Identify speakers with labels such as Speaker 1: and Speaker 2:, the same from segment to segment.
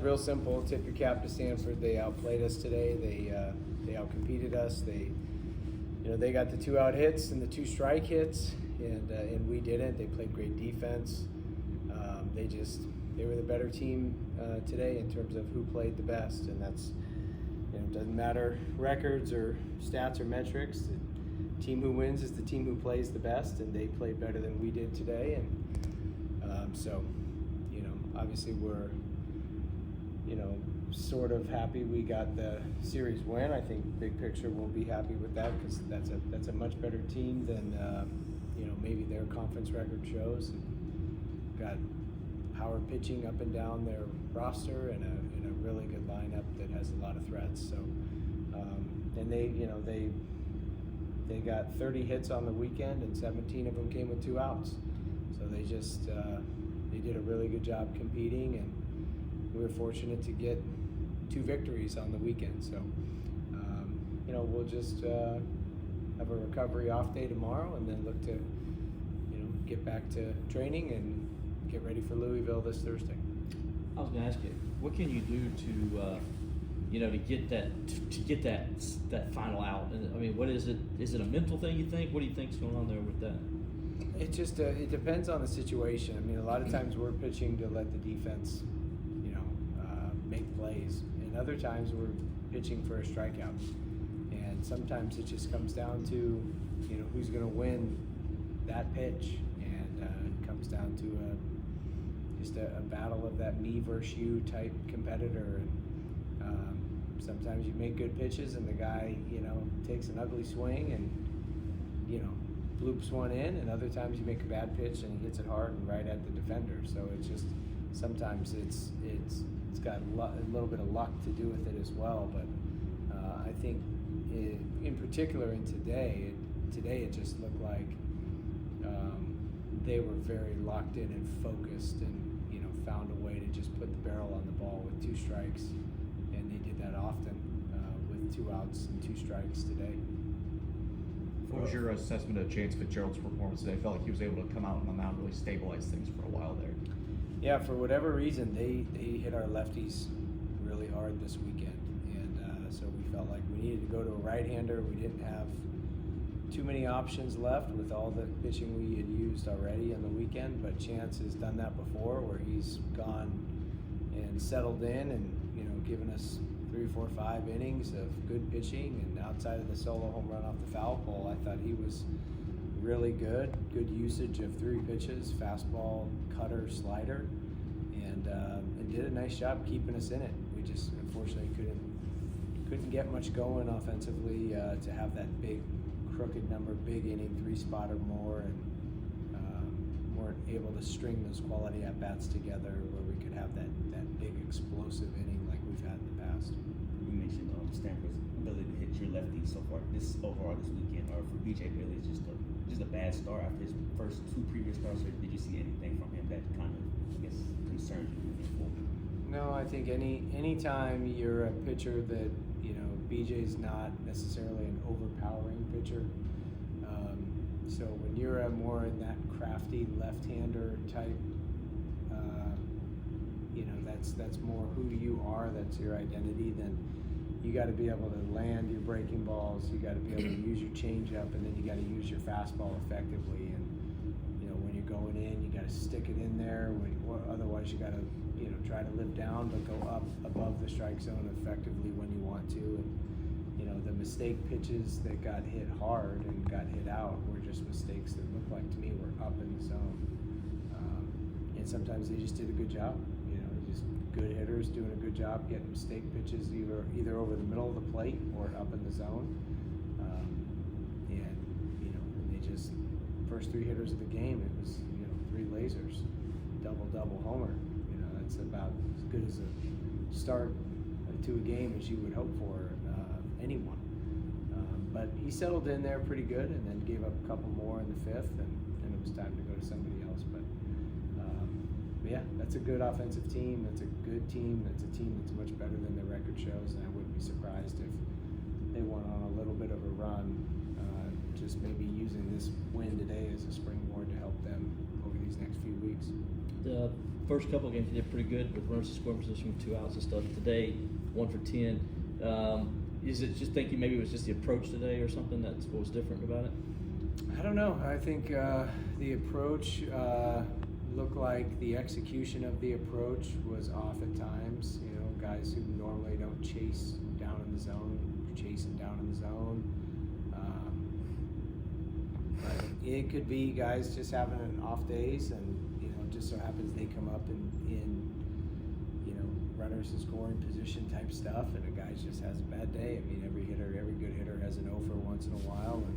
Speaker 1: real simple. Tip your cap to Stanford. They outplayed us today. They outcompeted us. They got the 2-out hits and the 2 strike hits, and we didn't. They played great defense. They were the better team today in terms of who played the best, and that's, doesn't matter records or stats or metrics. The team who wins is the team who plays the best, and they played better than we did today. And so, obviously we're, sort of happy we got the series win. I think big picture we'll be happy with that, because that's a much better team than maybe their conference record shows. And got power pitching up and down their roster, and a really good lineup that has a lot of threats. So and they got 30 hits on the weekend, and 17 of them came with 2 outs. So they just they did a really good job competing, and we were fortunate to get 2 victories on the weekend. So we'll just have a recovery off day tomorrow, and then look to get back to training and get ready for Louisville this Thursday.
Speaker 2: I was going to ask you, what can you do to get that final out? I mean, what is it? Is it a mental thing, you think? What do you think's going on there with that?
Speaker 1: It just it depends on the situation. I mean, a lot of times we're pitching to let the defense, make plays, and other times we're pitching for a strikeout. And sometimes it just comes down to, who's going to win that pitch, and it comes down to just a battle of that me versus you type competitor. And sometimes you make good pitches, and the guy, takes an ugly swing and, bloops one in, and other times you make a bad pitch and he hits it hard and right at the defender. So it's just, sometimes it's got a little bit of luck to do with it as well. But I think in particular in today it just looked like they were very locked in and focused, and found a way to just put the barrel on the ball with 2 strikes, and they did that often with 2 outs and 2 strikes today.
Speaker 3: What was your assessment of Chance Fitzgerald's performance today? I felt like he was able to come out on the mound, really stabilize things for a while there.
Speaker 1: Yeah, for whatever reason, they hit our lefties really hard this weekend, and so we felt like we needed to go to a right-hander. We didn't have too many options left with all the pitching we had used already on the weekend, but Chance has done that before, where he's gone and settled in and given us 3, 4, 5 innings of good pitching. And outside of the solo home run off the foul pole, I thought he was really good usage of 3 pitches: fastball, cutter, slider, and did a nice job keeping us in it. We just unfortunately couldn't get much going offensively to have that big crooked number, big inning, 3-spot or more, and weren't able to string those quality at-bats together where we could have that big explosive inning like we've had in the past.
Speaker 4: You mentioned Stanford's ability to hit your lefty overall this weekend, or for BJ really, it's just a bad start after his first 2 previous starts. Or did you see anything from him that kind of, concerns you moving forward?
Speaker 1: No, I think any time you're a pitcher that, BJ's not necessarily an overpowering pitcher. So when you're more in that crafty left-hander type, that's more who you are, that's your identity, then you got to be able to land your breaking balls, you got to be able to use your changeup, and then you got to use your fastball effectively. And when you're going in, you got to stick it in there. Otherwise, you got to try to live down but go up above the strike zone effectively when you want to. And the mistake pitches that got hit hard and got hit out were just mistakes that looked like to me were up in the zone. And sometimes they just did a good job. Just good hitters doing a good job getting mistake pitches either over the middle of the plate or up in the zone. And they just, first 3 hitters of the game, it was 3 lasers, double homer. That's about as good as a start to a game as you would hope for anyone. But he settled in there pretty good, and then gave up a couple more in the 5th, and it was time to go to somebody else. But yeah, that's a good offensive team. That's a good team. That's a team that's much better than their record shows, and I wouldn't be surprised if they went on a little bit of a run, just maybe using this win today as a springboard to help them over these next few weeks.
Speaker 2: The first couple of games you did pretty good with runners in scoring position with 2 outs and stuff. Today, 1 for 10. Is it just thinking maybe it was just the approach today or something that's what was different about it?
Speaker 1: I don't know. I think the approach looked like the execution of the approach was off at times. You know, guys who normally don't chase down in the zone, chasing down in the zone. But it could be guys just having an off days, and you know, it just so happens they come up in you know, runners in scoring position type stuff, and a guy just has a bad day. I mean, every good hitter has an 0 for once in a while,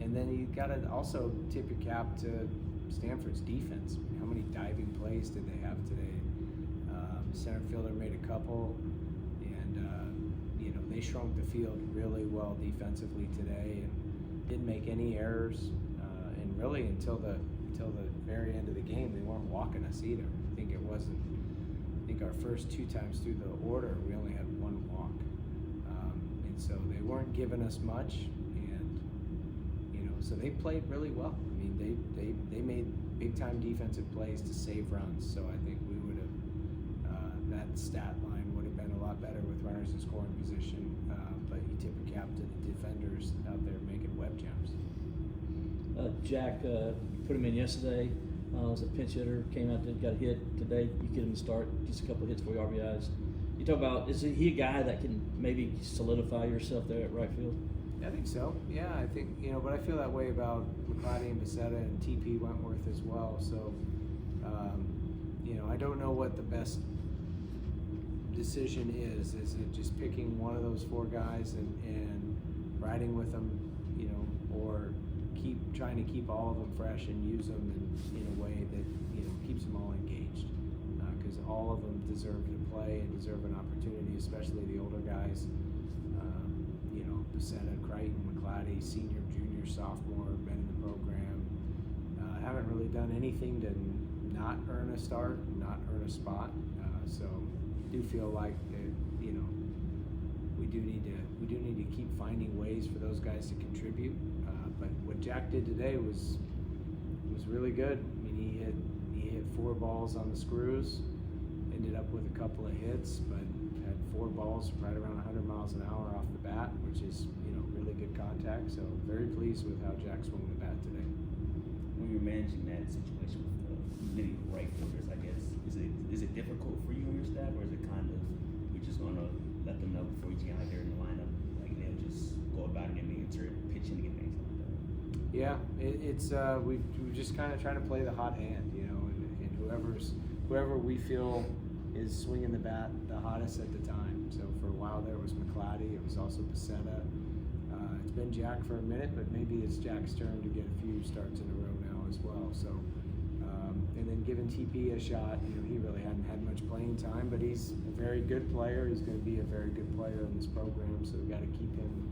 Speaker 1: and then you got to also tip your cap to Stanford's defense. I mean, how many diving plays did they have today? Center fielder made a couple, and you know, they shrunk the field really well defensively today, and didn't make any errors. And really, until the very end of the game, they weren't walking us either. I think our first 2 times through the order, we only had 1 walk, and so they weren't giving us much. So they played really well. I mean, they made big time defensive plays to save runs. So I think we would have that stat line would have been a lot better with runners in scoring position. But you tip your cap to the defenders out there making web jumps.
Speaker 2: Jack, put him in yesterday. Was a pinch hitter, came out there, got a hit today. You get him to start, just a couple of hits for your RBIs. You talk about, is he a guy that can maybe solidify yourself there at right field?
Speaker 1: I think so. Yeah, I think, you know, but I feel that way about McClatty and Becerra and TP Wentworth as well. So, you know, I don't know what the best decision is. Is it just picking one of those 4 guys and riding with them, you know, or trying to keep all of them fresh and use them in a way that, you know, keeps them all engaged? Because all of them deserve to play and deserve an opportunity, especially the older guys. Becerra, Crichton, McClatty, senior, junior, sophomore, been in the program. Haven't really done anything to not earn a start, not earn a spot. So do feel like that, you know, we do need to keep finding ways for those guys to contribute. But what Jack did today was really good. I mean, he hit 4 balls on the screws, ended up with a couple of hits, but had 4 balls right around 100 miles an hour off the bat, which is, you know, really good contact. So very pleased with how Jack swung the bat today.
Speaker 4: When you're managing that situation with many right fielders, I guess, is it difficult for you and your staff, or is it kind of you're just gonna let them know before you get out there in the lineup, like they'll just go about it and make insert pitching and things like that?
Speaker 1: Yeah, it's we're just kind of trying to play the hot hand, you know, and whoever we feel is swinging the bat the hottest at the time. So for a while there was McClatty, it was also Becerra. It's been Jack for a minute, but maybe it's Jack's turn to get a few starts in a row now as well. So, and then giving TP a shot, you know, he really hadn't had much playing time, but he's a very good player. He's going to be a very good player in this program, so we got to keep him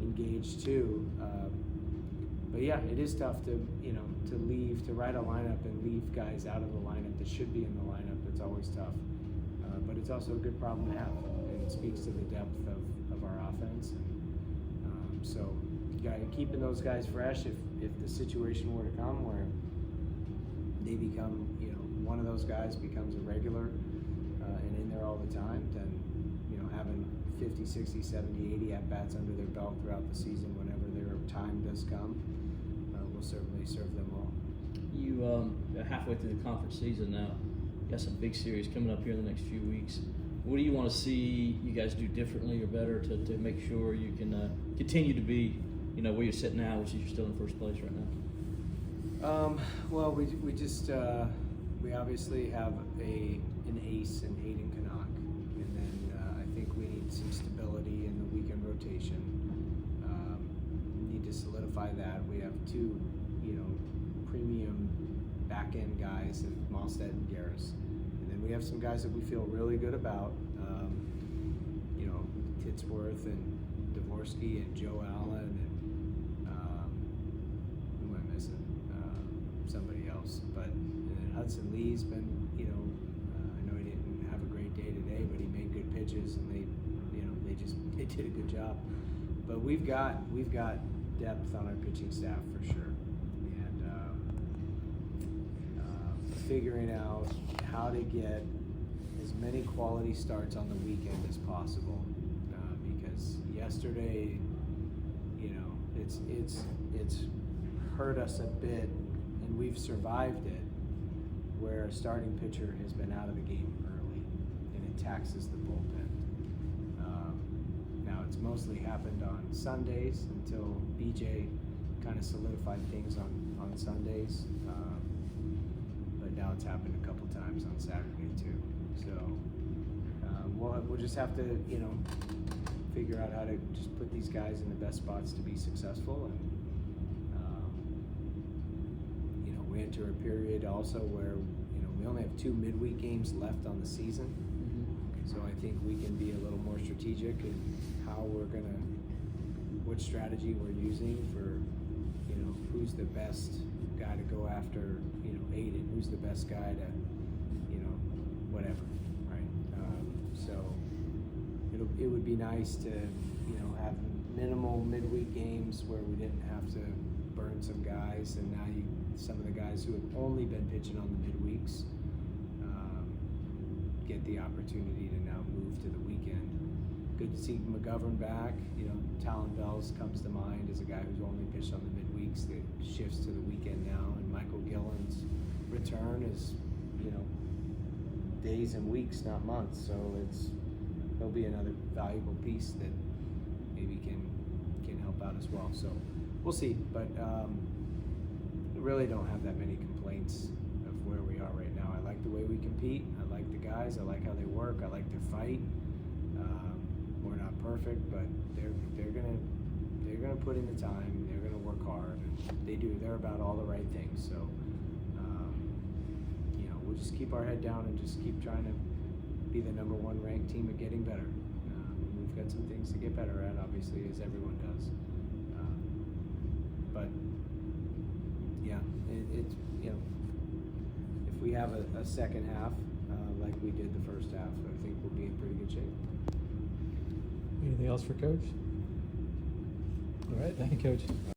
Speaker 1: engaged too. But yeah, it is tough to, you know, to write a lineup and leave guys out of the lineup that should be in the lineup. It's always tough. But it's also a good problem to have, and it speaks to the depth of our offense. And, so, keeping those guys fresh. If the situation were to come where they become, you know, one of those guys becomes a regular and in there all the time, then, you know, having 50, 60, 70, 80 at bats under their belt throughout the season, whenever their time does come, will certainly serve them well.
Speaker 2: You halfway through the conference season now. Got some big series coming up here in the next few weeks. What do you want to see you guys do differently or better to make sure you can continue to be, you know, where you're sitting now, which is you're still in first place right now?
Speaker 1: Well, we just we obviously have an ace in Hayden Canuck, and then I think we need some stability in the weekend rotation. Need to solidify that. We have 2, you know, premium back end guys in Malstead and Garris. And then we have some guys that we feel really good about, you know, Titsworth and Dvorsky and Joe Allen and who am I missing? Somebody else. But and then Hudson Lee's been, you know, I know he didn't have a great day today, but he made good pitches, and they did a good job. But we've got depth on our pitching staff for sure. And figuring out how to get as many quality starts on the weekend as possible. Because yesterday, you know, it's hurt us a bit, and we've survived it, where a starting pitcher has been out of the game early, and it taxes the bullpen. Now it's mostly happened on Sundays until BJ kind of solidified things on Sundays, but now it's happened a couple times on Saturday too. So we'll just have to, you know, figure out how to just put these guys in the best spots to be successful. And you know, we enter a period also where, you know, we only have 2 midweek games left on the season. So I think we can be a little more strategic in how we're gonna, what strategy we're using for, you know, who's the best guy to go after, you know, Aiden, who's the best guy to, you know, whatever, right? So it would be nice to, you know, have minimal midweek games where we didn't have to burn some guys, and now some of the guys who have only been pitching on the midweeks get the opportunity to now move to the weekend. Good to see McGovern back. You know, Talon Bells comes to mind as a guy who's only pitched on the midweeks that shifts to the weekend now, and Michael Gillen's return is, you know, days and weeks, not months. So he'll be another valuable piece that maybe can help out as well. So we'll see, but really don't have that many complaints of where we are right now. I like the way we compete. I like the guys. I like how they work. I like their fight. We're not perfect, but they're gonna put in the time. They're gonna work hard. And they're about all the right things. So you know, we'll just keep our head down and just keep trying to be the number 1 ranked team at getting better. We've got some things to get better at, obviously, as everyone does. But yeah, it's, you know, if we have a second half like we did the first half, I think we'll be in pretty good shape.
Speaker 5: Anything else for Coach? All right, thank you, Coach.